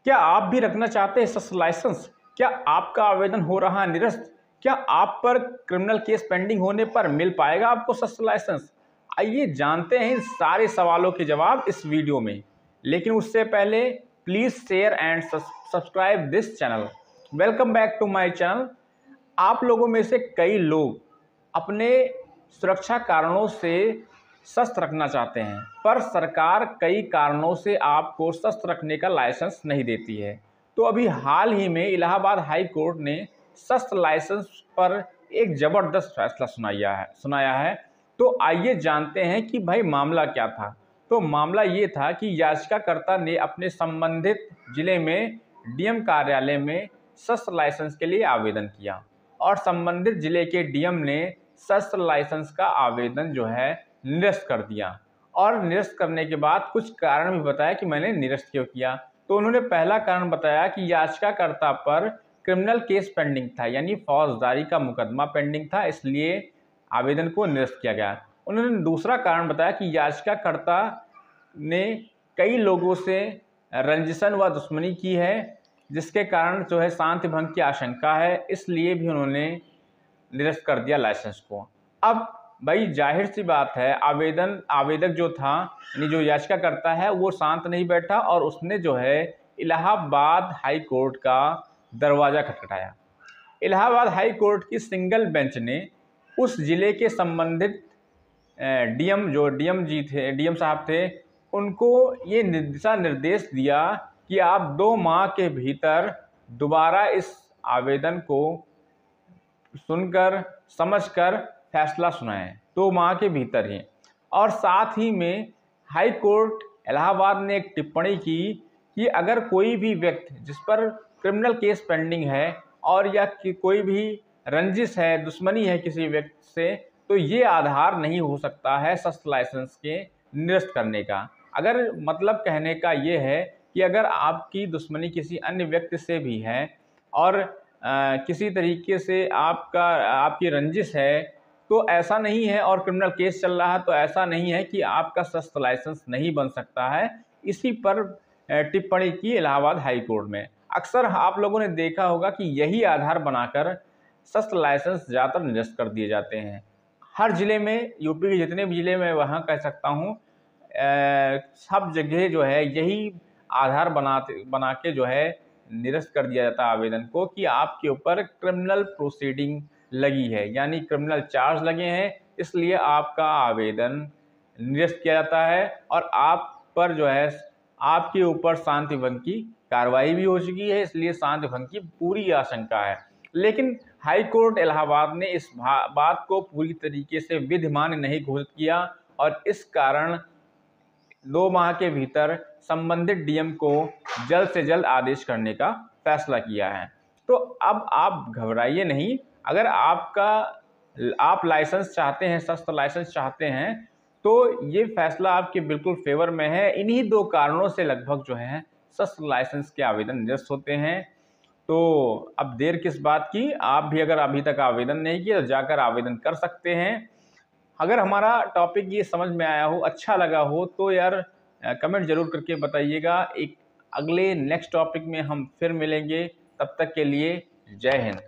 क्या आप भी रखना चाहते हैं शस्त्र लाइसेंस? क्या आपका आवेदन हो रहा है निरस्त? क्या आप पर क्रिमिनल केस पेंडिंग होने पर मिल पाएगा आपको शस्त्र लाइसेंस? आइए जानते हैं इन सारे सवालों के जवाब इस वीडियो में। लेकिन उससे पहले please share and subscribe this channel. Welcome back to my channel. आप लोगों में से कई लोग अपने सुरक्षा कारणों से शस्त्र रखना चाहते हैं, पर सरकार कई कारणों से आपको शस्त्र रखने का लाइसेंस नहीं देती है। तो अभी हाल ही में इलाहाबाद हाई कोर्ट ने शस्त्र लाइसेंस पर एक ज़बरदस्त फैसला सुनाया है। तो आइए जानते हैं कि भाई मामला क्या था। तो मामला ये था कि याचिकाकर्ता ने अपने संबंधित जिले में डीएम कार्यालय में शस्त्र लाइसेंस के लिए आवेदन किया और संबंधित जिले के डीएम ने शस्त्र लाइसेंस का आवेदन जो है निरस्त कर दिया। और निरस्त करने के बाद कुछ कारण भी बताया कि मैंने निरस्त क्यों किया। तो उन्होंने पहला कारण बताया कि याचिकाकर्ता पर क्रिमिनल केस पेंडिंग था, यानी फौजदारी का मुकदमा पेंडिंग था, इसलिए आवेदन को निरस्त किया गया। उन्होंने दूसरा कारण बताया कि याचिकाकर्ता ने कई लोगों से रंजिशन व दुश्मनी की है, जिसके कारण जो है शांति भंग की आशंका है, इसलिए भी उन्होंने निरस्त कर दिया लाइसेंस को। अब भाई जाहिर सी बात है, आवेदक जो था, यानी जो याचिकाकर्ता है, वो शांत नहीं बैठा और उसने जो है इलाहाबाद हाई कोर्ट का दरवाज़ा खटखटाया। इलाहाबाद हाई कोर्ट की सिंगल बेंच ने उस जिले के संबंधित डीएम साहब थे, उनको ये दिशा निर्देश दिया कि आप 2 माह के भीतर दोबारा इस आवेदन को सुनकर समझकर फैसला सुनाएं, 2 माह के भीतर ही। और साथ ही में हाई कोर्ट इलाहाबाद ने एक टिप्पणी की कि अगर कोई भी व्यक्ति जिस पर क्रिमिनल केस पेंडिंग है और या कि कोई भी रंजिश है, दुश्मनी है किसी व्यक्ति से, तो ये आधार नहीं हो सकता है शस्त्र लाइसेंस के निरस्त करने का। अगर मतलब कहने का ये है कि अगर आपकी दुश्मनी किसी अन्य व्यक्ति से भी है और किसी तरीके से आपकी रंजिश है, तो ऐसा नहीं है, और क्रिमिनल केस चल रहा है, तो ऐसा नहीं है कि आपका शस्त्र लाइसेंस नहीं बन सकता है। इसी पर टिप्पणी की इलाहाबाद हाई कोर्ट में। अक्सर आप लोगों ने देखा होगा कि यही आधार बनाकर शस्त्र लाइसेंस ज़्यादातर निरस्त कर दिए जाते हैं। हर ज़िले में, यूपी के जितने भी ज़िले में वहाँ कह सकता हूँ, सब जगह जो है यही आधार बना के जो है निरस्त कर दिया जाता है आवेदन को कि आपके ऊपर क्रिमिनल प्रोसीडिंग लगी है, यानी क्रिमिनल चार्ज लगे हैं, इसलिए आपका आवेदन निरस्त किया जाता है और आप पर जो है आपके ऊपर शांति भंग की कार्रवाई भी हो चुकी है, इसलिए शांति भंग की पूरी आशंका है। लेकिन हाई कोर्ट इलाहाबाद ने इस बात को पूरी तरीके से विधिमान्य नहीं घोषित किया और इस कारण 2 माह के भीतर संबंधित डीएम को जल्द से जल्द आदेश करने का फैसला किया है। तो अब आप घबराइए नहीं। अगर आप लाइसेंस चाहते हैं, शस्त्र लाइसेंस चाहते हैं, तो ये फैसला आपके बिल्कुल फेवर में है। इन्हीं 2 कारणों से लगभग जो है शस्त्र लाइसेंस के आवेदन निरस्त होते हैं। तो अब देर किस बात की, आप भी अगर अभी तक आवेदन नहीं किया तो जाकर आवेदन कर सकते हैं। अगर हमारा टॉपिक ये समझ में आया हो, अच्छा लगा हो, तो यार कमेंट ज़रूर करके बताइएगा। एक अगले नेक्स्ट टॉपिक में हम फिर मिलेंगे, तब तक के लिए जय हिंद।